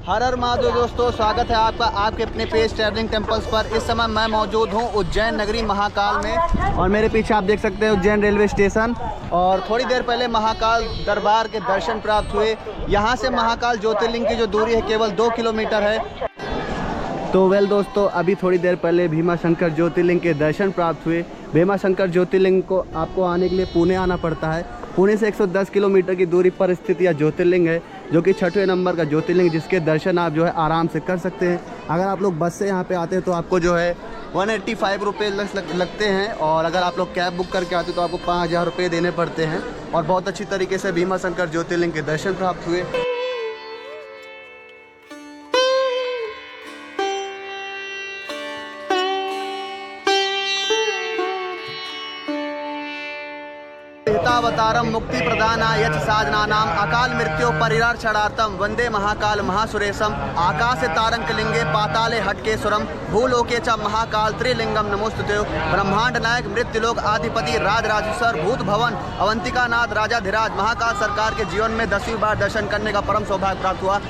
हर हर महादेव दोस्तों, स्वागत है आपका आपके अपने पेज ट्रैवलिंग टेम्पल्स पर। इस समय मैं मौजूद हूं उज्जैन नगरी महाकाल में और मेरे पीछे आप देख सकते हैं उज्जैन रेलवे स्टेशन। और थोड़ी देर पहले महाकाल दरबार के दर्शन प्राप्त हुए। यहां से महाकाल ज्योतिर्लिंग की जो दूरी है केवल 2 किलोमीटर है। तो वेल दोस्तों, अभी थोड़ी देर पहले भीमाशंकर ज्योतिर्लिंग के दर्शन प्राप्त हुए। भीमाशंकर ज्योतिर्लिंग को आपको आने के लिए पुणे आना पड़ता है। पुणे से 110 किलोमीटर की दूरी पर स्थित यह ज्योतिर्लिंग है, जो कि 6वें नंबर का ज्योतिर्लिंग, जिसके दर्शन आप जो है आराम से कर सकते हैं। अगर आप लोग बस से यहाँ पे आते हैं तो आपको जो है 185 रुपये लगते हैं, और अगर आप लोग कैब बुक करके आते हैं तो आपको 5000 रुपये देने पड़ते हैं। और बहुत अच्छी तरीके से भीमाशंकर ज्योतिर्लिंग के दर्शन प्राप्त हुए। अवतारम मुक्ति प्रदानाय यच साधनानाम अकाल मृत्यु परिराक्षणार्थम वंदे महाकाल महासुरेशम आकाशे तारंकलिंगे पाताले हटकेश्वरम भूलोके च महाकाल त्रिलिंगम नमोस्तुते। ब्रह्मांड नायक मृत्युलोक आधिपति राजराजेश्वर भूत भवन अवंतिका नाथ राजाधिराज महाकाल सरकार के जीवन में 10वीं बार दर्शन करने का परम सौभाग्य प्राप्त हुआ।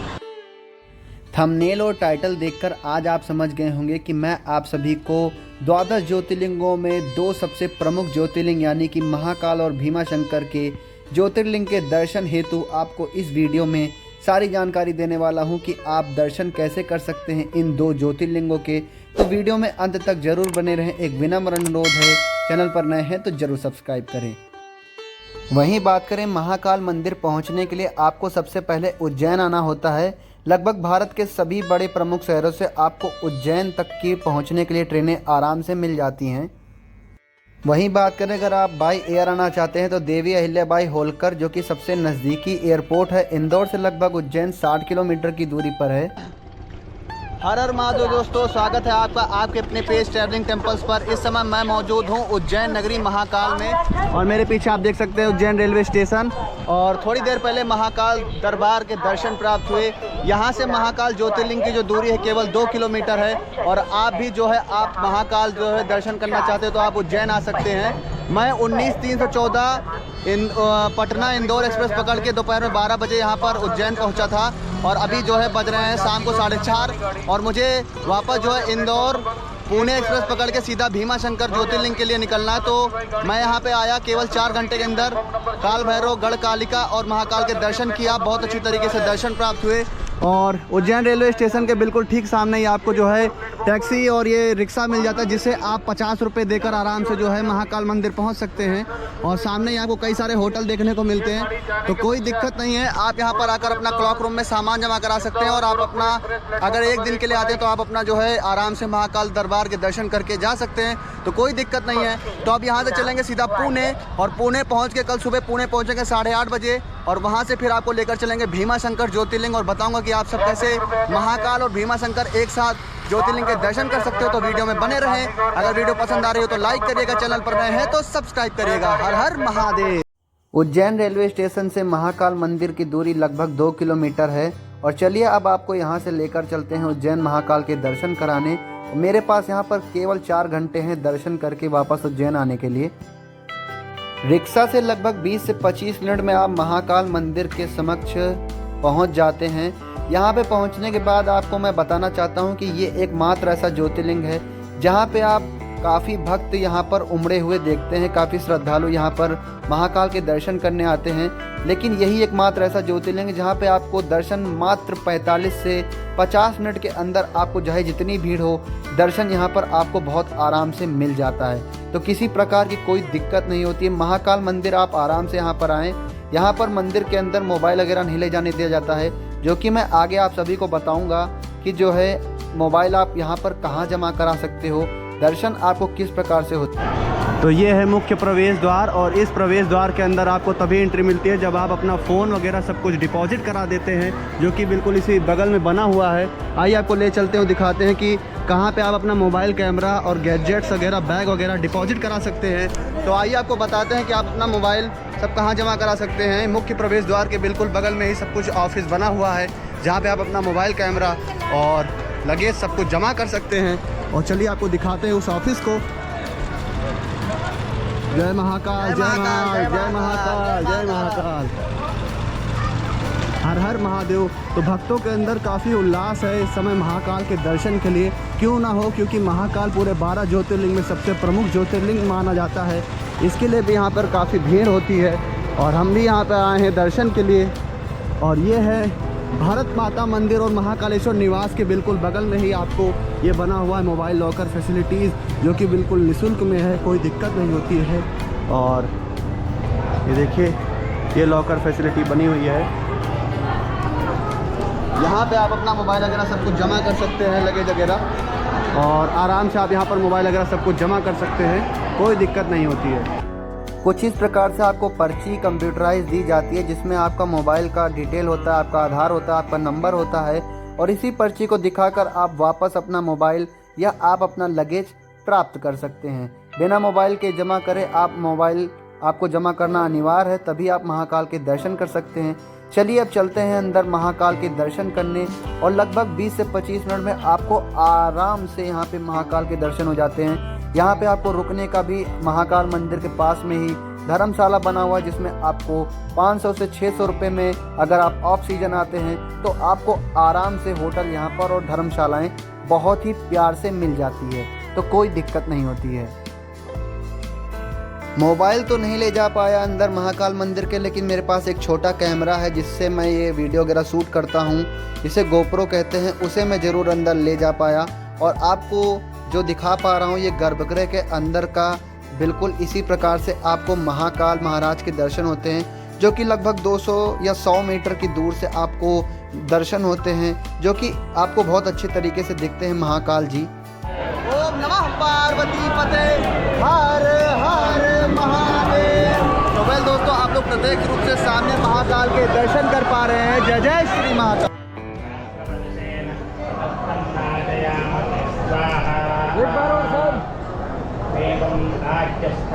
थंबनेल और टाइटल देखकर आज आप समझ गए होंगे कि मैं आप सभी को द्वादश ज्योतिर्लिंगों में 2 सबसे प्रमुख ज्योतिर्लिंग यानी कि महाकाल और भीमाशंकर के ज्योतिर्लिंग के दर्शन हेतु आपको इस वीडियो में सारी जानकारी देने वाला हूं कि आप दर्शन कैसे कर सकते हैं इन 2 ज्योतिर्लिंगों के। तो वीडियो में अंत तक जरूर बने रहें। एक विनम्र अनुरोध है, चैनल पर नए हैं तो जरूर सब्सक्राइब करें। वहीं बात करें महाकाल मंदिर पहुँचने के लिए आपको सबसे पहले उज्जैन आना होता है। लगभग भारत के सभी बड़े प्रमुख शहरों से आपको उज्जैन तक की पहुंचने के लिए ट्रेनें आराम से मिल जाती हैं। वहीं बात करें अगर आप बाई एयर आना चाहते हैं तो देवी अहिल्याबाई होलकर, जो कि सबसे नज़दीकी एयरपोर्ट है, इंदौर से लगभग उज्जैन 60 किलोमीटर की दूरी पर है। हर हर महादेव दोस्तों, स्वागत है आपका आपके अपने पेज ट्रैवलिंग टेम्पल्स पर। इस समय मैं मौजूद हूं उज्जैन नगरी महाकाल में और मेरे पीछे आप देख सकते हैं उज्जैन रेलवे स्टेशन। और थोड़ी देर पहले महाकाल दरबार के दर्शन प्राप्त हुए। यहां से महाकाल ज्योतिर्लिंग की जो दूरी है केवल 2 किलोमीटर है। और आप भी जो है आप महाकाल जो है दर्शन करना चाहते हो तो आप उज्जैन आ सकते हैं। मैं 19/3/14 पटना इंदौर एक्सप्रेस पकड़ के दोपहर में 12 बजे यहाँ पर उज्जैन पहुँचा था। और अभी जो है बज रहे हैं शाम को 4:30 और मुझे वापस जो है इंदौर पुणे एक्सप्रेस पकड़ के सीधा भीमाशंकर ज्योतिर्लिंग के लिए निकलना है। तो मैं यहाँ पे आया, केवल 4 घंटे के अंदर काल भैरव गढ़ कालिका और महाकाल के दर्शन किया। बहुत अच्छी तरीके से दर्शन प्राप्त हुए। और उज्जैन रेलवे स्टेशन के बिल्कुल ठीक सामने ही आपको जो है टैक्सी और ये रिक्शा मिल जाता है, जिससे आप 50 रुपये देकर आराम से जो है महाकाल मंदिर पहुंच सकते हैं। और सामने ही आपको कई सारे होटल देखने को मिलते हैं, तो कोई दिक्कत नहीं है। आप यहां पर आकर अपना क्लॉक रूम में सामान जमा करा सकते हैं। और आप अपना अगर एक दिन के लिए आते हैं तो आप अपना जो है आराम से महाकाल दरबार के दर्शन करके जा सकते हैं, तो कोई दिक्कत नहीं है। तो अब यहाँ से चलेंगे सीधा पुणे, और पुणे पहुँच के कल सुबह पुणे पहुँचेंगे 8:30 बजे। और वहाँ से फिर आपको लेकर चलेंगे भीमाशंकर ज्योतिर्लिंग और बताऊँगा कि आप सब कैसे महाकाल और भीमाशंकर एक साथ ज्योतिर्लिंग के दर्शन कर सकते हो। तो वीडियो में बने रहें। अगर वीडियो पसंद आ रही हो तो लाइक करिएगा, चैनल पर नए हैं तो सब्सक्राइब करिएगा। हर हर महादेव। उज्जैन रेलवे स्टेशन से महाकाल मंदिर की दूरी लगभग 2 किलोमीटर है। और चलिए अब आपको यहाँ से लेकर चलते हैं उज्जैन महाकाल के दर्शन कराने। मेरे पास यहाँ पर केवल 4 घंटे हैं दर्शन करके वापस उज्जैन आने के लिए। रिक्शा से लगभग 20 से 25 मिनट में आप महाकाल मंदिर के समक्ष पहुँच जाते हैं। यहाँ पे पहुँचने के बाद आपको मैं बताना चाहता हूँ कि ये एकमात्र ऐसा ज्योतिर्लिंग है जहाँ पे आप काफ़ी भक्त यहाँ पर उमड़े हुए देखते हैं। काफ़ी श्रद्धालु यहाँ पर महाकाल के दर्शन करने आते हैं। लेकिन यही एकमात्र ऐसा ज्योतिर्लिंग है जहाँ पे आपको दर्शन मात्र 45 से 50 मिनट के अंदर आपको चाहे जितनी भीड़ हो दर्शन यहाँ पर आपको बहुत आराम से मिल जाता है। तो किसी प्रकार की कोई दिक्कत नहीं होती है। महाकाल मंदिर आप आराम से यहाँ पर आएँ। यहाँ पर मंदिर के अंदर मोबाइल वगैरह नहीं ले जाने दिया जाता है, जो कि मैं आगे आप सभी को बताऊंगा कि जो है मोबाइल आप यहाँ पर कहाँ जमा करा सकते हो, दर्शन आपको किस प्रकार से होते हैं। तो ये है मुख्य प्रवेश द्वार, और इस प्रवेश द्वार के अंदर आपको तभी एंट्री मिलती है जब आप अपना फ़ोन वगैरह सब कुछ डिपॉजिट करा देते हैं, जो कि बिल्कुल इसी बगल में बना हुआ है। आइए आपको ले चलते हैं, दिखाते हैं कि कहाँ पे आप अपना मोबाइल कैमरा और गैजेट्स वगैरह बैग वगैरह डिपॉजिट करा सकते हैं। तो आइए आपको बताते हैं कि आप अपना मोबाइल सब कहाँ जमा करा सकते हैं। मुख्य प्रवेश द्वार के बिल्कुल बगल में ही सब कुछ ऑफिस बना हुआ है, जहाँ पे आप अपना मोबाइल कैमरा और लगेज सब कुछ जमा कर सकते हैं। और चलिए आपको दिखाते हैं उस ऑफिस को। जय महाकाल, जय महाकाल, जय महाकाल, जय महाकाल। हर हर महादेव। तो भक्तों के अंदर काफ़ी उल्लास है इस समय महाकाल के दर्शन के लिए। क्यों ना हो, क्योंकि महाकाल पूरे 12 ज्योतिर्लिंग में सबसे प्रमुख ज्योतिर्लिंग माना जाता है। इसके लिए भी यहाँ पर काफ़ी भीड़ होती है और हम भी यहाँ पर आए हैं दर्शन के लिए। और ये है भारत माता मंदिर और महाकालेश्वर निवास के बिल्कुल बगल में ही आपको ये बना हुआ है मोबाइल लॉकर फैसिलिटीज़, जो कि बिल्कुल निःशुल्क में है, कोई दिक्कत नहीं होती है। और ये देखिए ये लॉकर फैसिलिटी बनी हुई है। यहाँ पे आप अपना मोबाइल वगैरह सब कुछ जमा कर सकते हैं, लगेज वगैरह, और आराम से आप यहाँ पर मोबाइल वगैरह सब कुछ जमा कर सकते हैं, कोई दिक्कत नहीं होती है। कुछ इस प्रकार से आपको पर्ची कंप्यूटराइज दी जाती है, जिसमें आपका मोबाइल का डिटेल होता है, आपका आधार होता है, आपका नंबर होता है, और इसी पर्ची को दिखाकर आप वापस अपना मोबाइल या आप अपना लगेज प्राप्त कर सकते हैं। बिना मोबाइल के जमा करे आप मोबाइल आपको जमा करना अनिवार्य है, तभी आप महाकाल के दर्शन कर सकते हैं। चलिए अब चलते हैं अंदर महाकाल के दर्शन करने, और लगभग 20 से 25 मिनट में आपको आराम से यहाँ पे महाकाल के दर्शन हो जाते हैं। यहाँ पे आपको रुकने का भी महाकाल मंदिर के पास में ही धर्मशाला बना हुआ है, जिसमें आपको 500 से 600 रुपये में अगर आप ऑफ सीजन आते हैं तो आपको आराम से होटल यहाँ पर और धर्मशालाएँ बहुत ही प्यार से मिल जाती है, तो कोई दिक्कत नहीं होती है। मोबाइल तो नहीं ले जा पाया अंदर महाकाल मंदिर के, लेकिन मेरे पास एक छोटा कैमरा है जिससे मैं ये वीडियो वगैरह शूट करता हूँ, इसे गोप्रो कहते हैं, उसे मैं ज़रूर अंदर ले जा पाया। और आपको जो दिखा पा रहा हूँ ये गर्भगृह के अंदर का बिल्कुल इसी प्रकार से आपको महाकाल महाराज के दर्शन होते हैं, जो कि लगभग 200 या 100 मीटर की दूर से आपको दर्शन होते हैं, जो कि आपको बहुत अच्छे तरीके से दिखते हैं महाकाल जी। ओम नमः पार्वती पते हर हर महादेव। तो वेल दोस्तों, आप लोग प्रत्यक्ष रूप से सामने महाकाल के दर्शन कर पा रहे हैं। जय जय श्री महाकाल।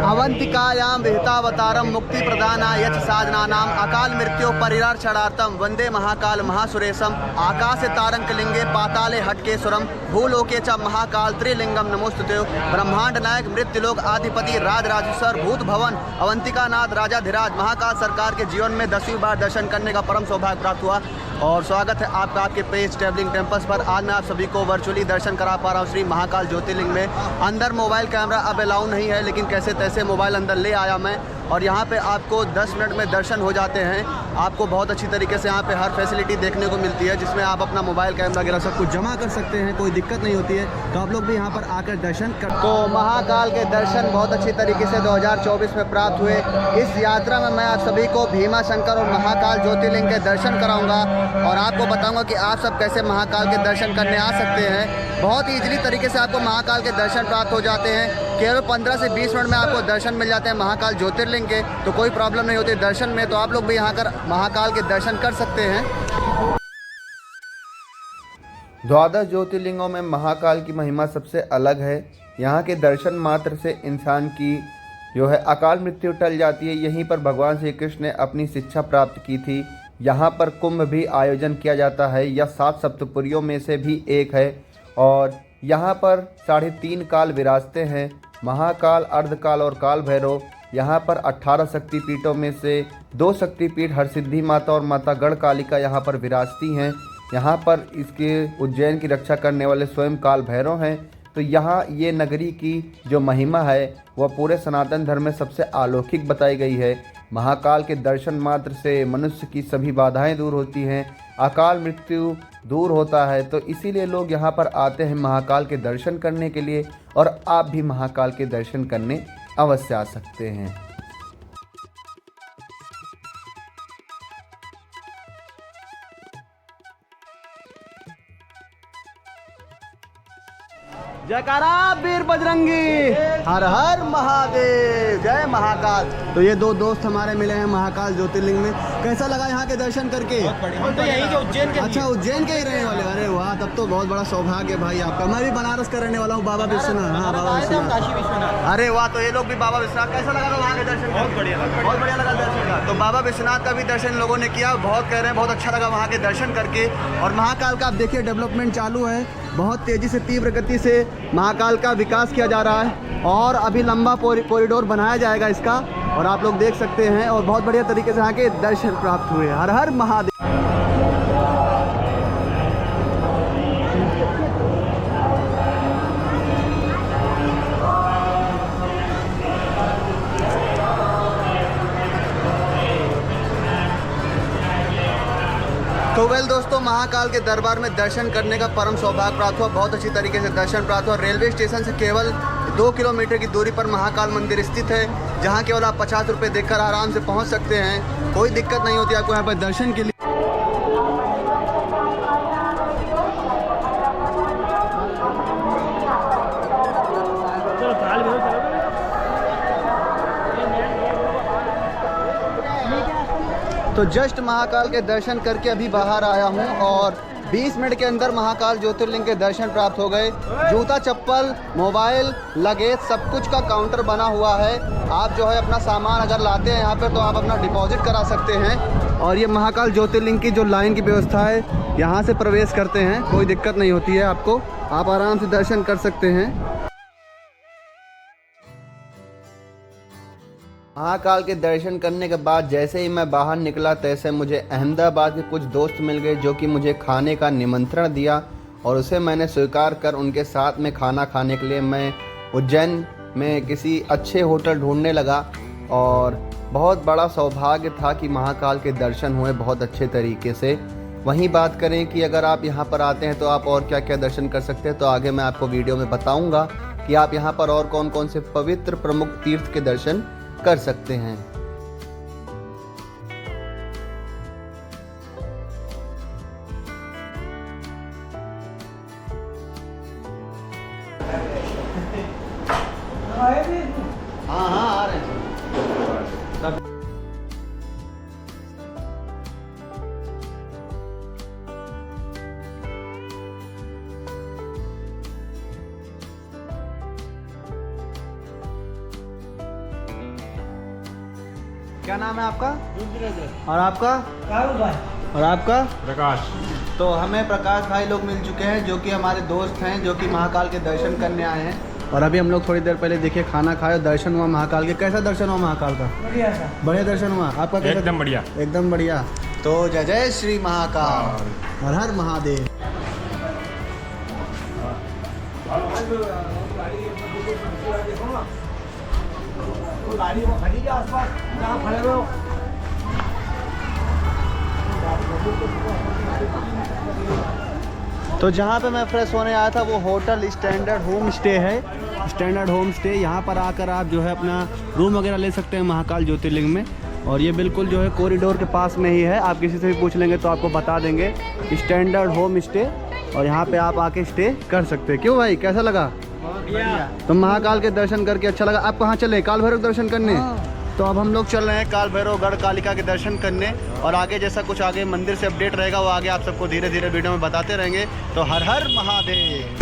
अवंतिकायां विहितावतारं मुक्ति प्रदानाय च साधनानां अकाल मृत्यो परिरार्षणार्थं वंदे महाकाल महासुरेशम आकाशे तारंकलिंगे पाताले हटकेश्वरम भूलोके च महाकाल त्रिलिंगम नमोस्तुते। ब्रह्मांड नायक मृत्युलोक आधिपति राजराजेश्वर भूत भवन अवंतिकानाथ राजाधिराज महाकाल सरकार के जीवन में 10वीं बार दर्शन करने का परम सौभाग्य प्राप्त हुआ। और स्वागत है आपका आपके पेज ट्रैवलिंग टेम्पल्स पर। आज मैं आप सभी को वर्चुअली दर्शन करा पा रहा हूँ श्री महाकाल ज्योतिर्लिंग में। अंदर मोबाइल कैमरा अब अलाउ नहीं है, लेकिन कैसे तैसे मोबाइल अंदर ले आया मैं, और यहाँ पे आपको 10 मिनट में दर्शन हो जाते हैं। आपको बहुत अच्छी तरीके से यहाँ पे हर फैसिलिटी देखने को मिलती है, जिसमें आप अपना मोबाइल कैमरा वगैरह सब कुछ जमा कर सकते हैं, कोई दिक्कत नहीं होती है। तो आप लोग भी यहाँ पर आकर दर्शन कर। तो महाकाल के दर्शन बहुत अच्छी तरीके से 2024 में प्राप्त हुए। इस यात्रा में मैं आप सभी को भीमा शंकर और महाकाल ज्योतिर्लिंग के दर्शन कराऊंगा, और आपको बताऊंगा कि आप सब कैसे महाकाल के दर्शन करने आ सकते हैं। बहुत ईजिली तरीके से आपको महाकाल के दर्शन प्राप्त हो जाते हैं। केवल 15 से 20 मिनट में आपको दर्शन मिल जाते हैं महाकाल ज्योतिर्लिंग के, तो कोई प्रॉब्लम नहीं होती दर्शन में। तो आप लोग भी यहाँ कर महाकाल के दर्शन कर सकते हैं। 12 ज्योतिर्लिंगों में महाकाल की महिमा सबसे अलग है। यहाँ के दर्शन मात्र से इंसान की जो है अकाल मृत्यु टल जाती है। यहीं पर भगवान श्री कृष्ण ने अपनी शिक्षा प्राप्त की थी। यहाँ पर कुंभ भी आयोजन किया जाता है, यह 7 सप्तपुरियों में से भी एक है। और यहाँ पर 3.5 काल विराजते हैं, महाकाल, अर्धकाल और काल भैरव। यहाँ पर 18 शक्तिपीठों में से 2 शक्तिपीठ हरसिद्धि माता और माता गढ़कालिका यहाँ पर विराजती हैं। यहाँ पर इसके उज्जैन की रक्षा करने वाले स्वयं काल भैरव हैं। तो यहाँ ये नगरी की जो महिमा है वह पूरे सनातन धर्म में सबसे अलौकिक बताई गई है। महाकाल के दर्शन मात्र से मनुष्य की सभी बाधाएं दूर होती हैं, अकाल मृत्यु दूर होता है। तो इसीलिए लोग यहाँ पर आते हैं महाकाल के दर्शन करने के लिए, और आप भी महाकाल के दर्शन करने अवश्य आ सकते हैं। जयकारा वीर बजरंगी, हर हर महादेव, जय महाकाल। तो ये दो दोस्त हमारे मिले हैं महाकाल ज्योतिर्लिंग में। कैसा लगा यहाँ के दर्शन करके? हम तो यहीं के उज्जैन के। अच्छा, उज्जैन के ही रहने वाले? अरे वाह, तब तो बहुत बड़ा सौभाग्य है भाई आपका। मैं भी बनारस का रहने वाला हूँ, बाबा विश्वनाथ। हाँ, बाबा विश्वनाथ, काशी विश्वनाथ। अरे वाह, तो ये लोग भी बाबा विश्वनाथ। कैसा लगा वहाँ के दर्शन? बहुत बढ़िया लगा, बहुत बढ़िया लगा दर्शन का। तो बाबा विश्वनाथ का भी दर्शन लोगों ने किया, बहुत कह रहे हैं बहुत अच्छा लगा वहाँ के दर्शन करके। और महाकाल का आप देखिए डेवलपमेंट चालू है, बहुत तेज़ी से तीव्र गति से महाकाल का विकास किया जा रहा है, और अभी लंबा कॉरिडोर बनाया जाएगा इसका। और आप लोग देख सकते हैं और बहुत बढ़िया तरीके से यहाँ के दर्शन प्राप्त हुए। हर हर महादेव। तो वेल दोस्तों, महाकाल के दरबार में दर्शन करने का परम सौभाग्य प्राप्त हुआ। बहुत अच्छी तरीके से दर्शन प्राप्त हुआ। रेलवे स्टेशन से केवल 2 किलोमीटर की दूरी पर महाकाल मंदिर स्थित है, जहां केवल आप 50 रुपये देकर आराम से पहुंच सकते हैं। कोई दिक्कत नहीं होती आपको यहाँ पर दर्शन के लिए। तो जस्ट महाकाल के दर्शन करके अभी बाहर आया हूँ और 20 मिनट के अंदर महाकाल ज्योतिर्लिंग के दर्शन प्राप्त हो गए। जूता चप्पल, मोबाइल, लगेज सब कुछ का काउंटर बना हुआ है। आप जो है अपना सामान अगर लाते हैं यहाँ पर तो आप अपना डिपॉजिट करा सकते हैं। और ये महाकाल ज्योतिर्लिंग की जो लाइन की व्यवस्था है, यहाँ से प्रवेश करते हैं, कोई दिक्कत नहीं होती है आपको। आप आराम से दर्शन कर सकते हैं। महाकाल के दर्शन करने के बाद जैसे ही मैं बाहर निकला तैसे मुझे अहमदाबाद के कुछ दोस्त मिल गए जो कि मुझे खाने का निमंत्रण दिया और उसे मैंने स्वीकार कर उनके साथ में खाना खाने के लिए मैं उज्जैन में किसी अच्छे होटल ढूंढने लगा। और बहुत बड़ा सौभाग्य था कि महाकाल के दर्शन हुए बहुत अच्छे तरीके से। वहीं बात करें कि अगर आप यहाँ पर आते हैं तो आप और क्या क्या दर्शन कर सकते हैं, तो आगे मैं आपको वीडियो में बताऊँगा कि आप यहाँ पर और कौन कौन से पवित्र प्रमुख तीर्थ के दर्शन कर सकते हैं। हाँ हाँ आ रहे हैं। क्या नाम है आपका? और आपका? और आपका? प्रकाश। तो हमें प्रकाश भाई लोग मिल चुके हैं जो कि हमारे दोस्त हैं, जो कि महाकाल के दर्शन करने आए हैं। और अभी हम लोग थोड़ी देर पहले देखिए खाना खाए और दर्शन हुआ महाकाल के। कैसा दर्शन हुआ महाकाल का? बढ़िया दर्शन हुआ। आपका कैसा? एकदम बढ़िया। एकदम बढ़िया। तो जय जय श्री महाकाल, हर हर महादेव। तो जहाँ पे मैं फ्रेश होने आया था वो होटल स्टैंडर्ड होम स्टे है। स्टैंडर्ड होम स्टे, यहाँ पर आकर आप जो है अपना रूम वगैरह ले सकते हैं महाकाल ज्योतिर्लिंग में। और ये बिल्कुल जो है कॉरिडोर के पास में ही है। आप किसी से भी पूछ लेंगे तो आपको बता देंगे स्टैंडर्ड होम स्टे। और यहाँ पे आप आके स्टे कर सकते हैं। क्यों भाई, कैसा लगा? तो महाकाल के दर्शन करके अच्छा लगा। आप कहाँ चले? काल भैरव दर्शन करने। तो अब हम लोग चल रहे हैं काल भैरव गढ़ कालिका के दर्शन करने। और आगे जैसा कुछ आगे मंदिर से अपडेट रहेगा वो आगे आप सबको धीरे धीरे वीडियो में बताते रहेंगे। तो हर हर महादेव।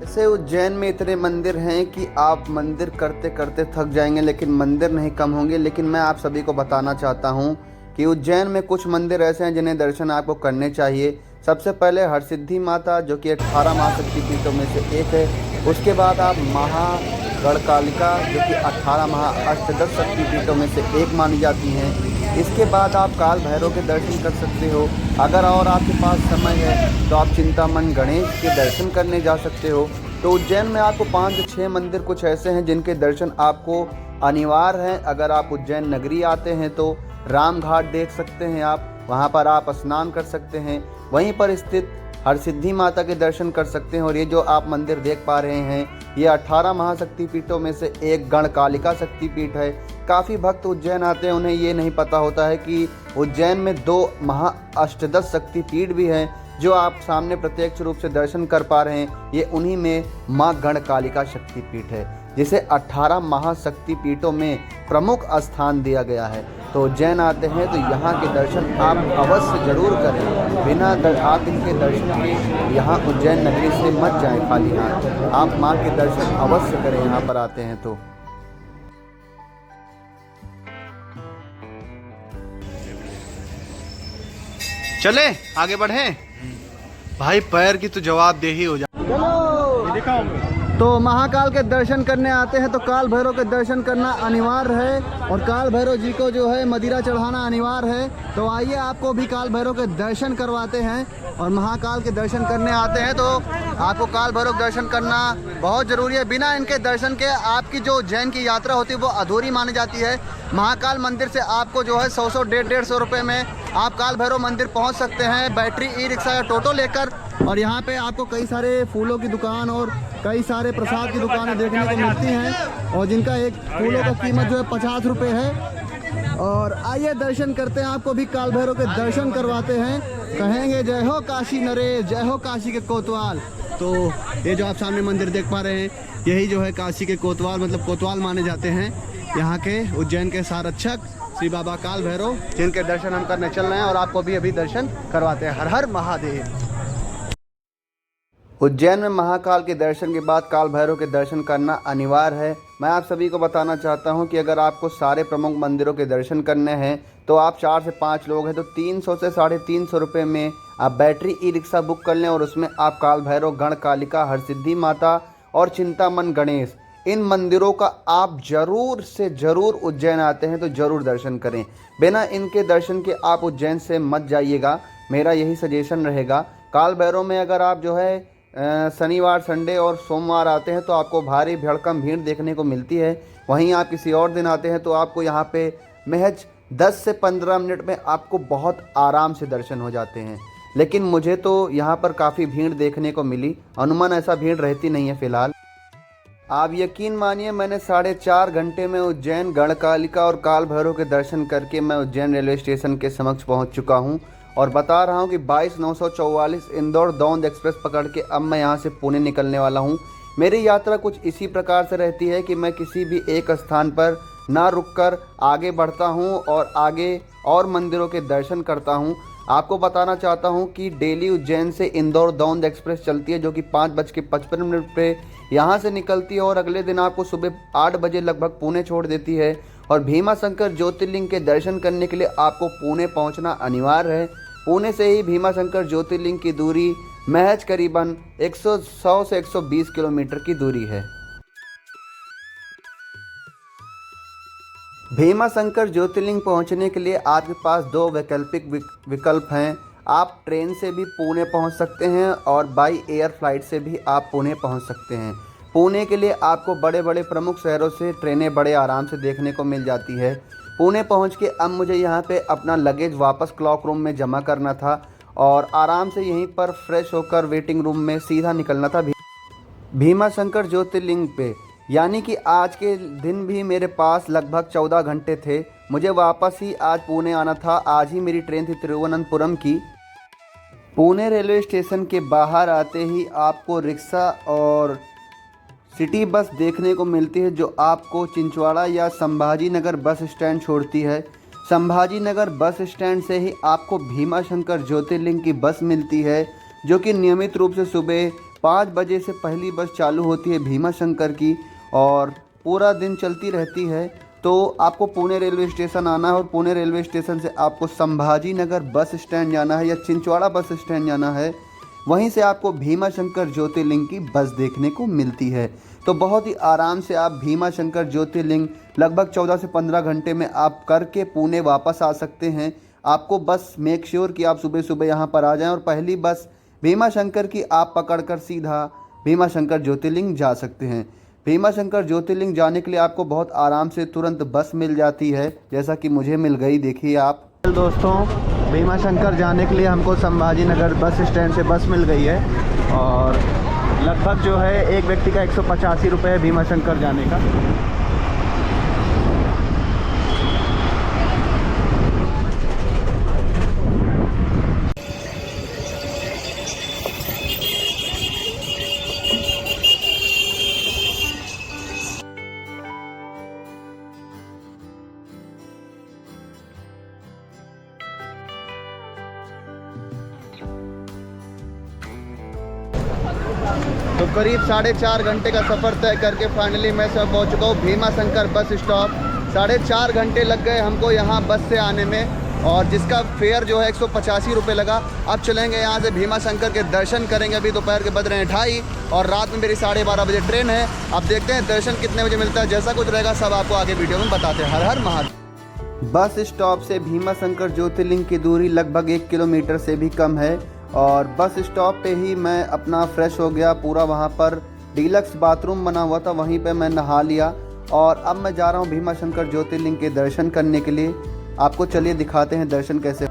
ऐसे उज्जैन में इतने मंदिर हैं कि आप मंदिर करते करते थक जाएंगे लेकिन मंदिर नहीं कम होंगे। लेकिन मैं आप सभी को बताना चाहता हूं कि उज्जैन में कुछ मंदिर ऐसे हैं जिन्हें दर्शन आपको करने चाहिए। सबसे पहले हरसिद्धि माता जो कि 18 महाशक्तिपीठों में से एक है। उसके बाद आप महागढ़कालिका जो कि 18 महाअष्टदश शक्तिपीठों में से एक मानी जाती हैं। इसके बाद आप काल भैरव के दर्शन कर सकते हो। अगर और आपके पास समय है तो आप चिंतामण गणेश के दर्शन करने जा सकते हो। तो उज्जैन में आपको 5 से 6 मंदिर कुछ ऐसे हैं जिनके दर्शन आपको अनिवार्य हैं। अगर आप उज्जैन नगरी आते हैं तो राम घाट देख सकते हैं, आप वहाँ पर आप स्नान कर सकते हैं। वहीं पर स्थित हरसिद्धि माता के दर्शन कर सकते हैं। और ये जो आप मंदिर देख पा रहे हैं ये 18 महाशक्तिपीठों में से एक गणकालिका शक्तिपीठ है। काफ़ी भक्त उज्जैन आते हैं, उन्हें ये नहीं पता होता है कि उज्जैन में 2 महाअष्टदश शक्तिपीठ भी हैं जो आप सामने प्रत्यक्ष रूप से दर्शन कर पा रहे हैं। ये उन्हीं में माँ गणकालिका शक्तिपीठ है जिसे 18 महाशक्तिपीठों में प्रमुख स्थान दिया गया है। तो उज्जैन आते हैं तो यहाँ के दर्शन आप अवश्य जरूर करें। बिना आप इनके दर्शन के यहाँ उज्जैन नगरी से मत जाएं खाली हाथ। आप माँ के दर्शन अवश्य करें यहाँ पर आते हैं तो। चले आगे बढ़े भाई, पैर की तो जवाब दे ही हो जा। चलो दिखाओ। तो महाकाल के दर्शन करने आते हैं तो काल भैरव के दर्शन करना अनिवार्य है और काल भैरव जी को जो है मदिरा चढ़ाना अनिवार्य है। तो आइए आपको भी काल भैरव के दर्शन करवाते हैं और महाकाल के दर्शन करने आते हैं तो आपको काल भैरव दर्शन करना बहुत ज़रूरी है। बिना इनके दर्शन के आपकी जो उज्जैन की यात्रा होती है वो अधूरी मानी जाती है। महाकाल मंदिर से आपको जो है 100 150 रुपये में आप काल भैरव मंदिर पहुंच सकते हैं बैटरी ई रिक्शा या टोटो लेकर। और यहाँ पे आपको कई सारे फूलों की दुकान और कई सारे प्रसाद की दुकानें देखने को मिलती हैं और जिनका एक फूलों का कीमत जो है 50 रुपये है। और आइए दर्शन करते हैं, आपको भी काल भैरव के दर्शन करवाते हैं। कहेंगे जय हो काशी नरेश, जय हो काशी के कोतवाल। तो ये जो आप सामने मंदिर देख पा रहे हैं यही जो है काशी के कोतवाल मतलब कोतवाल माने जाते हैं यहाँ के उज्जैन के सारक्षक श्री बाबा काल भैरव, जिनके दर्शन हम करने चल रहे हैं और आपको भी अभी दर्शन करवाते हैं। हर हर महादेव। उज्जैन में महाकाल के दर्शन के बाद काल भैरव के दर्शन करना अनिवार्य है। मैं आप सभी को बताना चाहता हूं कि अगर आपको सारे प्रमुख मंदिरों के दर्शन करने हैं तो आप 4 से 5 लोग हैं तो 300 से 350 रुपये में आप बैटरी ई रिक्शा बुक कर लें और उसमें आप काल भैरव, गण कालिका, हरसिद्धि माता और चिंतामन गणेश इन मंदिरों का आप ज़रूर से ज़रूर उज्जैन आते हैं तो ज़रूर दर्शन करें। बिना इनके दर्शन के आप उज्जैन से मत जाइएगा, मेरा यही सजेशन रहेगा। काल भैरव में अगर आप जो है शनिवार, संडे और सोमवार आते हैं तो आपको भारी भड़कम भीड़ देखने को मिलती है। वहीं आप किसी और दिन आते हैं तो आपको यहाँ पे महज 10 से 15 मिनट में आपको बहुत आराम से दर्शन हो जाते हैं। लेकिन मुझे तो यहाँ पर काफ़ी भीड़ देखने को मिली, अनुमान ऐसा भीड़ रहती नहीं है फ़िलहाल। आप यकीन मानिए मैंने 4.5 घंटे में उज्जैन, गणकालिका और काल भैरव के दर्शन करके मैं उज्जैन रेलवे स्टेशन के समक्ष पहुँच चुका हूँ और बता रहा हूँ कि 22/944 इंदौर दौंद एक्सप्रेस पकड़ के अब मैं यहाँ से पुणे निकलने वाला हूँ। मेरी यात्रा कुछ इसी प्रकार से रहती है कि मैं किसी भी एक स्थान पर ना रुककर आगे बढ़ता हूँ और आगे और मंदिरों के दर्शन करता हूँ। आपको बताना चाहता हूँ कि डेली उज्जैन से इंदौर दौंद एक्सप्रेस चलती है जो कि 5:55 पे यहाँ से निकलती है और अगले दिन आपको सुबह 8 बजे लगभग पुणे छोड़ देती है। और भीमा शंकर ज्योतिर्लिंग के दर्शन करने के लिए आपको पुणे पहुँचना अनिवार्य है। पुणे से ही भीमा शंकर ज्योतिर्लिंग की दूरी महज करीबन 100 से 120 किलोमीटर की दूरी है। भीमा शंकर ज्योतिर्लिंग पहुंचने के लिए आपके पास 2 वैकल्पिक विकल्प हैं। आप ट्रेन से भी पुणे पहुंच सकते हैं और बाई एयर फ्लाइट से भी आप पुणे पहुंच सकते हैं। पुणे के लिए आपको बड़े बड़े प्रमुख शहरों से ट्रेनें बड़े आराम से देखने को मिल जाती है। पुणे पहुंच के अब मुझे यहां पे अपना लगेज वापस क्लॉक रूम में जमा करना था और आराम से यहीं पर फ्रेश होकर वेटिंग रूम में सीधा निकलना था भीमा शंकर ज्योतिर्लिंग पे। यानी कि आज के दिन भी मेरे पास लगभग 14 घंटे थे। मुझे वापस ही आज पुणे आना था। आज ही मेरी ट्रेन थी तिरुवनंतपुरम की। पुणे रेलवे स्टेशन के बाहर आते ही आपको रिक्शा और सिटी बस देखने को मिलती है जो आपको चिंचवाड़ा या संभाजी नगर बस स्टैंड छोड़ती है। संभाजी नगर बस स्टैंड से ही आपको भीमा शंकर ज्योतिर्लिंग की बस मिलती है जो कि नियमित रूप से सुबह 5 बजे से पहली बस चालू होती है भीमा शंकर की और पूरा दिन चलती रहती है। तो आपको पुणे रेलवे स्टेशन आना है और पुणे रेलवे स्टेशन से आपको संभाजी नगर बस स्टैंड जाना है या चिंचवाड़ा बस स्टैंड जाना है। वहीं से आपको भीमा शंकर ज्योतिर्लिंग की बस देखने को मिलती है। तो बहुत ही आराम से आप भीमा शंकर ज्योतिर्लिंग लगभग 14 से 15 घंटे में आप करके पुणे वापस आ सकते हैं। आपको बस मेक श्योर कि आप सुबह सुबह यहाँ पर आ जाएं और पहली बस भीमा शंकर की आप पकड़कर सीधा भीमा शंकर ज्योतिर्लिंग जा सकते हैं। भीमा शंकर ज्योतिर्लिंग जाने के लिए आपको बहुत आराम से तुरंत बस मिल जाती है, जैसा कि मुझे मिल गई। देखिए आप दोस्तों, भीमा शंकर जाने के लिए हमको संभाजी नगर बस स्टैंड से बस मिल गई है और लगभग जो है एक व्यक्ति का 185 रुपये है भीमा शंकर जाने का। तो करीब 4.5 घंटे का सफ़र तय करके फाइनली मैं सब पहुंच चुका हूँ भीमा शंकर बस स्टॉप। 4.5 घंटे लग गए हमको यहाँ बस से आने में और जिसका फेयर जो है 185 रुपये लगा। अब चलेंगे यहाँ से भीमा शंकर के दर्शन करेंगे। अभी दोपहर के बज रहे हैं 2:30 और रात में मेरी 12:30 बजे ट्रेन है। अब देखते हैं दर्शन कितने बजे मिलता है। जैसा कुछ रहेगा सब आपको आगे वीडियो में बताते हैं। हर हर महादेव। बस स्टॉप से भीमा शंकर ज्योतिर्लिंग की दूरी लगभग 1 किलोमीटर से भी कम है और बस स्टॉप पे ही मैं अपना फ्रेश हो गया। पूरा वहाँ पर डीलक्स बाथरूम बना हुआ था, वहीं पे मैं नहा लिया और अब मैं जा रहा हूँ भीमा शंकर ज्योतिर्लिंग के दर्शन करने के लिए। आपको चलिए दिखाते हैं दर्शन कैसे।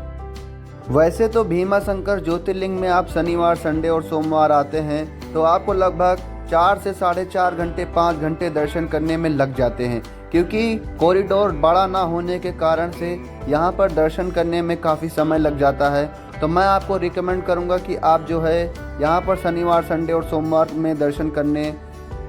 वैसे तो भीमा शंकर ज्योतिर्लिंग में आप शनिवार, संडे और सोमवार आते हैं तो आपको लगभग 4 से 4.5 घंटे 5 घंटे दर्शन करने में लग जाते हैं, क्योंकि कॉरिडोर बड़ा ना होने के कारण से यहाँ पर दर्शन करने में काफ़ी समय लग जाता है। तो मैं आपको रिकमेंड करूँगा कि आप जो है यहाँ पर शनिवार, संडे और सोमवार में दर्शन करने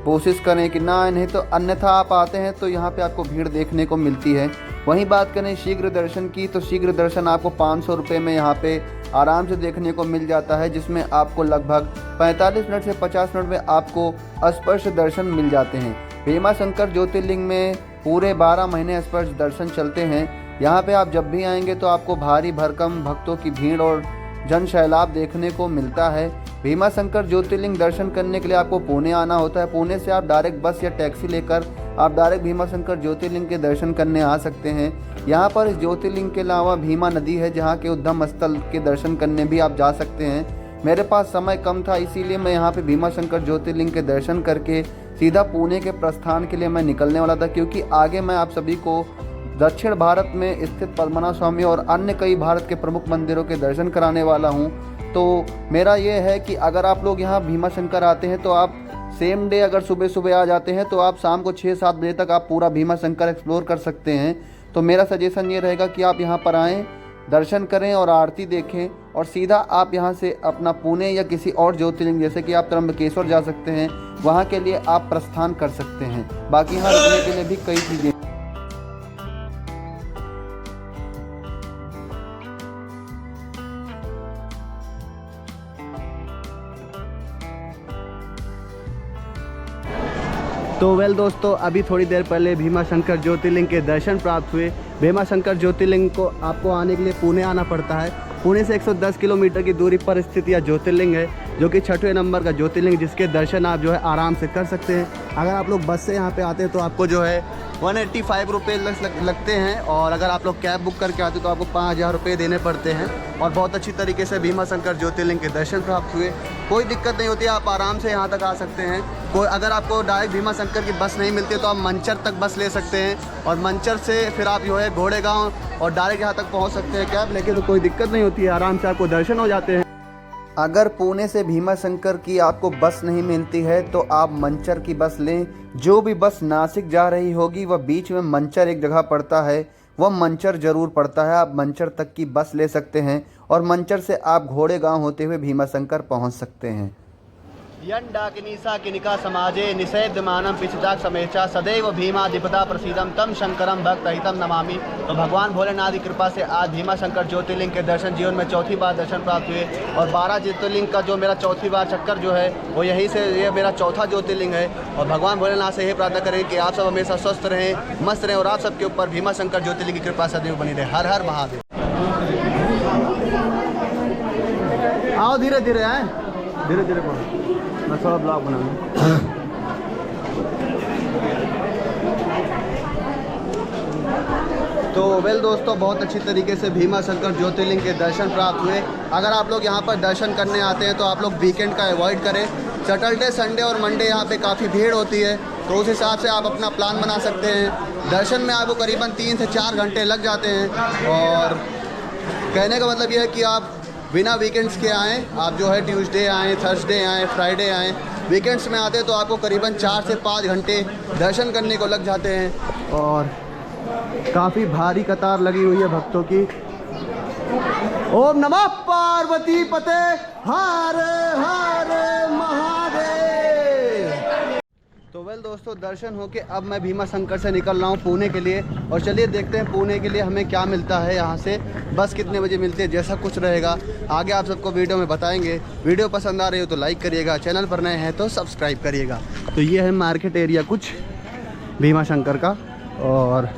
कोशिश करें कि ना, नहीं तो अन्यथा आप आते हैं तो यहाँ पे आपको भीड़ देखने को मिलती है। वहीं बात करें शीघ्र दर्शन की तो शीघ्र दर्शन आपको 500 रुपये में यहाँ पे आराम से देखने को मिल जाता है, जिसमें आपको लगभग 45 मिनट से 50 मिनट में आपको स्पर्श दर्शन मिल जाते हैं। भीमा शंकर ज्योतिर्लिंग में पूरे 12 महीने स्पर्श दर्शन चलते हैं। यहाँ पे आप जब भी आएंगे तो आपको भारी भरकम भक्तों की भीड़ और जन सैलाब देखने को मिलता है। भीमा शंकर ज्योतिर्लिंग दर्शन करने के लिए आपको पुणे आना होता है। पुणे से आप डायरेक्ट बस या टैक्सी लेकर आप डायरेक्ट भीमा शंकर ज्योतिर्लिंग के दर्शन करने आ सकते हैं। यहाँ पर इस ज्योतिर्लिंग के अलावा भीमा नदी है, जहाँ के उद्गम स्थल के दर्शन करने भी आप जा सकते हैं। मेरे पास समय कम था, इसीलिए मैं यहाँ पे भीमा शंकर ज्योतिर्लिंग के दर्शन करके सीधा पुणे के प्रस्थान के लिए मैं निकलने वाला था, क्योंकि आगे मैं आप सभी को दक्षिण भारत में स्थित पद्मनाभ स्वामी और अन्य कई भारत के प्रमुख मंदिरों के दर्शन कराने वाला हूँ। तो मेरा ये है कि अगर आप लोग यहाँ भीमा शंकर आते हैं तो आप सेम डे अगर सुबह सुबह आ जाते हैं तो आप शाम को 6-7 बजे तक आप पूरा भीमा शंकर एक्सप्लोर कर सकते हैं। तो मेरा सजेशन ये रहेगा कि आप यहाँ पर आएँ, दर्शन करें और आरती देखें और सीधा आप यहाँ से अपना पुणे या किसी और ज्योतिर्लिंग जैसे कि आप त्र्यंबकेश्वर जा सकते हैं, वहाँ के लिए आप प्रस्थान कर सकते हैं। बाकी यहाँ रुकने के लिए भी कई चीज़ें। तो वेल दोस्तों, अभी थोड़ी देर पहले भीमा शंकर ज्योतिर्लिंग के दर्शन प्राप्त हुए। भीमा शंकर ज्योतिर्लिंग को आपको आने के लिए पुणे आना पड़ता है। पुणे से 110 किलोमीटर की दूरी पर स्थित यह ज्योतिर्लिंग है, जो कि 6वें नंबर का ज्योतिर्लिंग, जिसके दर्शन आप जो है आराम से कर सकते हैं। अगर आप लोग बस से यहाँ पे आते हैं तो आपको जो है 185 रुपये लगते हैं और अगर आप लोग कैब बुक करके आते हैं तो आपको 5000 रुपये देने पड़ते हैं। और बहुत अच्छी तरीके से भीमा शंकर ज्योतिर्लिंग के दर्शन प्राप्त हुए। कोई दिक्कत नहीं होती, आप आराम से यहाँ तक आ सकते हैं। कोई अगर आपको डायरेक्ट भीमा शंकर की बस नहीं मिलती तो आप मंचर तक बस ले सकते हैं और मंचर से फिर आप जो है घोड़ेगांव और डायरेक्ट यहाँ तक पहुँच सकते हैं कैब लेके। तो कोई दिक्कत नहीं होती है, आराम से आपको दर्शन हो जाते हैं। अगर पुणे से भीमा शंकर की आपको बस नहीं मिलती है तो आप मंचर की बस लें। जो भी बस नासिक जा रही होगी वह बीच में मंचर एक जगह पड़ता है, वह मंचर ज़रूर पड़ता है। आप मंचर तक की बस ले सकते हैं और मंचर से आप घोड़ेगांव होते हुए भीमा शंकर पहुँच सकते हैं। यंडाकिनीसा किनिका समाजे निषेध्यमानं पिछदाक समेचा सदैव भीमाधिपदा प्रसीदम तम शंकरम भक्तहितम नमामि। तो भगवान भोलेनाथ की कृपा से आज भीमा शंकर ज्योतिर्लिंग के दर्शन जीवन में चौथी बार दर्शन प्राप्त हुए और 12 ज्योतिर्लिंग का जो मेरा चौथी बार चक्कर जो है वो यहीं से, ये मेरा चौथा ज्योतिर्लिंग है। और भगवान भोलेनाथ से यही प्रार्थना करें कि आप सब हमेशा स्वस्थ रहें, मस्त रहें और आप सबके ऊपर भीमा शंकर ज्योतिर्लिंग की कृपा सदैव बनी रहे। हर हर महादेव। आओ धीरे धीरे आए, धीरे धीरे पढ़ो, मैं थोड़ा ब्लॉग बनाऊंगा। तो वेल दोस्तों, बहुत अच्छी तरीके से भीमा शंकर ज्योतिर्लिंग के दर्शन प्राप्त हुए। अगर आप लोग यहाँ पर दर्शन करने आते हैं तो आप लोग वीकेंड का अवॉइड करें। सैटरडे, संडे और मंडे यहाँ पे काफ़ी भीड़ होती है, तो उस हिसाब से आप अपना प्लान बना सकते हैं। दर्शन में आपको करीबन 3 से 4 घंटे लग जाते हैं और कहने का मतलब यह है कि आप बिना वीकेंड्स के आएँ, आप जो है ट्यूसडे आएँ, थर्सडे आएँ, फ्राइडे आएँ। वीकेंड्स में आते तो आपको करीबन 4 से 5 घंटे दर्शन करने को लग जाते हैं और काफ़ी भारी कतार लगी हुई है भक्तों की। ओम नमः पार्वती पते हर हर महादेव। तो वेल दोस्तों, दर्शन होके अब मैं भीमा शंकर से निकल रहा हूँ पुणे के लिए और चलिए देखते हैं पुणे के लिए हमें क्या मिलता है, यहाँ से बस कितने बजे मिलती है। जैसा कुछ रहेगा आगे आप सबको वीडियो में बताएंगे। वीडियो पसंद आ रही हो तो लाइक करिएगा, चैनल पर नए हैं तो सब्सक्राइब करिएगा। तो ये है मार्केट एरिया कुछ भीमा शंकर का और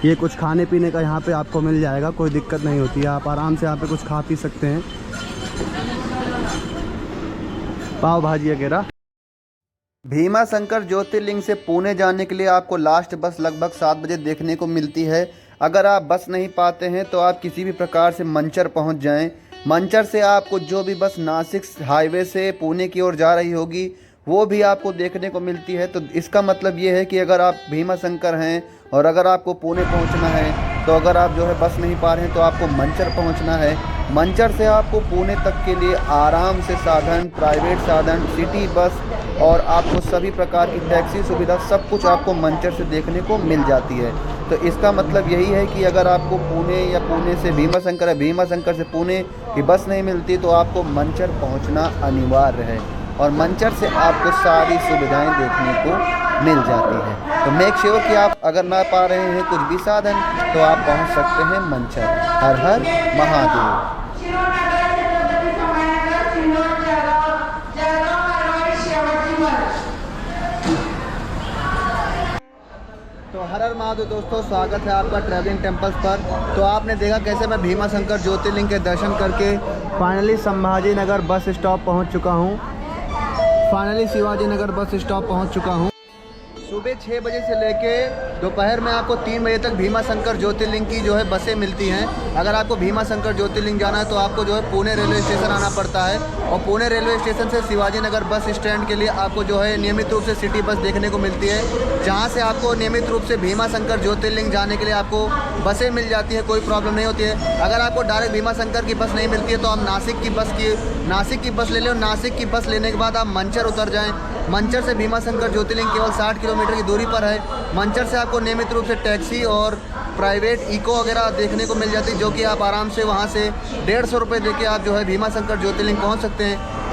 ये कुछ खाने पीने का यहाँ पे आपको मिल जाएगा, कोई दिक्कत नहीं होती है, आप आराम से यहाँ पे कुछ खा पी सकते हैं, पाव भाजी वगैरह। भीमा शंकर ज्योतिर्लिंग से पुणे जाने के लिए आपको लास्ट बस लगभग 7 बजे देखने को मिलती है। अगर आप बस नहीं पाते हैं तो आप किसी भी प्रकार से मंचर पहुंच जाएं। मंचर से आपको जो भी बस नासिक हाईवे से पुणे की ओर जा रही होगी वो भी आपको देखने को मिलती है। तो इसका मतलब ये है कि अगर आप भीमा शंकर हैं और अगर आपको पुणे पहुंचना है तो अगर आप जो है बस नहीं पा रहे हैं तो आपको मंचर पहुंचना है। मंचर से आपको पुणे तक के लिए आराम से साधन, प्राइवेट साधन, सिटी बस और आपको सभी प्रकार की टैक्सी सुविधा सब कुछ आपको मंचर से देखने को मिल जाती है। तो इसका मतलब यही है कि अगर आपको पुणे या पुणे से भीमा शंकर है, भीमा शंकर से पुणे की बस नहीं मिलती तो आपको मंचर पहुंचना अनिवार्य है और मंचर से आपको सारी सुविधाएं देखने को मिल जाती हैं। तो मेक श्योर कि आप अगर ना पा रहे हैं कुछ भी साधन तो आप पहुंच सकते हैं मंचर। हर हर महादेव। तो हर हर महादेव दोस्तों, स्वागत है आपका ट्रैवलिंग टेम्पल्स पर। तो आपने देखा कैसे मैं भीमा शंकर ज्योतिर्लिंग के दर्शन करके finally Sambhaji Nagar bus stop पहुंच चुका हूं। Finally Shivaji Nagar bus stop पहुंच चुका हूं। सुबह 6 बजे से लेके दोपहर में आपको 3 बजे तक भीमा शंकर ज्योतिर्लिंग की जो है बसें मिलती हैं। अगर आपको भीमा शंकर ज्योतिर्लिंग जाना है तो आपको जो है पुणे रेलवे स्टेशन आना पड़ता है और पुणे रेलवे स्टेशन से शिवाजी नगर बस स्टैंड के लिए आपको जो है नियमित रूप से सिटी बस देखने को मिलती है, जहाँ से आपको नियमित रूप से भीमा शंकर ज्योतिर्लिंग जाने के लिए आपको बसें मिल जाती है, कोई प्रॉब्लम नहीं होती है। अगर आपको डायरेक्ट भीमा शंकर की बस नहीं मिलती है तो आप नासिक की बस ले लें और नासिक की बस लेने के बाद आप मंचर उतर जाएँ। मंचर से भीमा शंकर ज्योतिर्लिंग केवल 60 किलोमीटर की दूरी पर है। मंचर से आपको नियमित रूप से टैक्सी और प्राइवेट इको वगैरह देखने को मिल जाती है, जो कि आप आराम से वहां से 150 रुपये देके आप जो है भीमा शंकर ज्योतिर्लिंग पहुंच सकते हैं।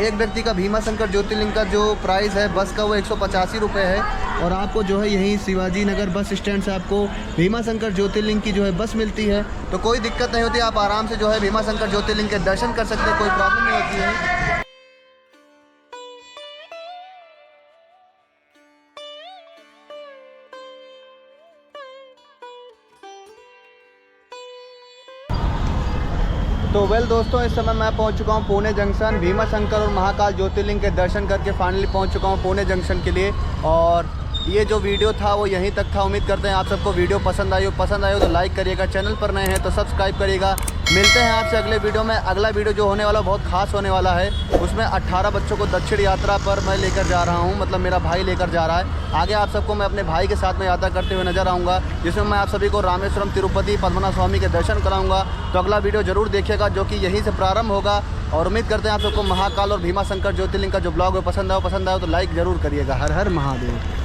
एक व्यक्ति का भीमा शंकर ज्योतिर्लिंग का जो प्राइस है बस का वो 185 रुपये है और आपको जो है यहीं शिवाजी नगर बस स्टैंड से आपको भीमा शंकर ज्योतिर्लिंग की जो है बस मिलती है। तो कोई दिक्कत नहीं होती, आप आराम से जो है भीमा शंकर ज्योतिर्लिंग के दर्शन कर सकते हैं, कोई प्रॉब्लम नहीं होती है। तो वेल दोस्तों, इस समय मैं पहुंच चुका हूं पुणे जंक्शन। भीमा शंकर और महाकाल ज्योतिर्लिंग के दर्शन करके फाइनली पहुंच चुका हूं पुणे जंक्शन के लिए। और ये जो वीडियो था वो यहीं तक था। उम्मीद करते हैं आप सबको वीडियो पसंद आई हो तो लाइक करिएगा, चैनल पर नए हैं तो सब्सक्राइब करिएगा। मिलते हैं आपसे अगले वीडियो में। अगला वीडियो जो होने वाला बहुत खास होने वाला है, उसमें 18 बच्चों को दक्षिण यात्रा पर मैं लेकर जा रहा हूं, मतलब मेरा भाई लेकर जा रहा है। आगे आप सबको मैं अपने भाई के साथ में यात्रा करते हुए नजर आऊँगा, जिसमें मैं आप सभी को रामेश्वरम, तिरुपति, पद्मनाभ स्वामी के दर्शन कराऊँगा। तो अगला वीडियो ज़रूर देखिएगा, जो कि यहीं से प्रारंभ होगा। और उम्मीद करते हैं आप सबको महाकाल और भीमा शंकर ज्योतिर्लिंग का जो ब्लॉग है पसंद आया तो लाइक ज़रूर करिएगा। हर हर महादेव।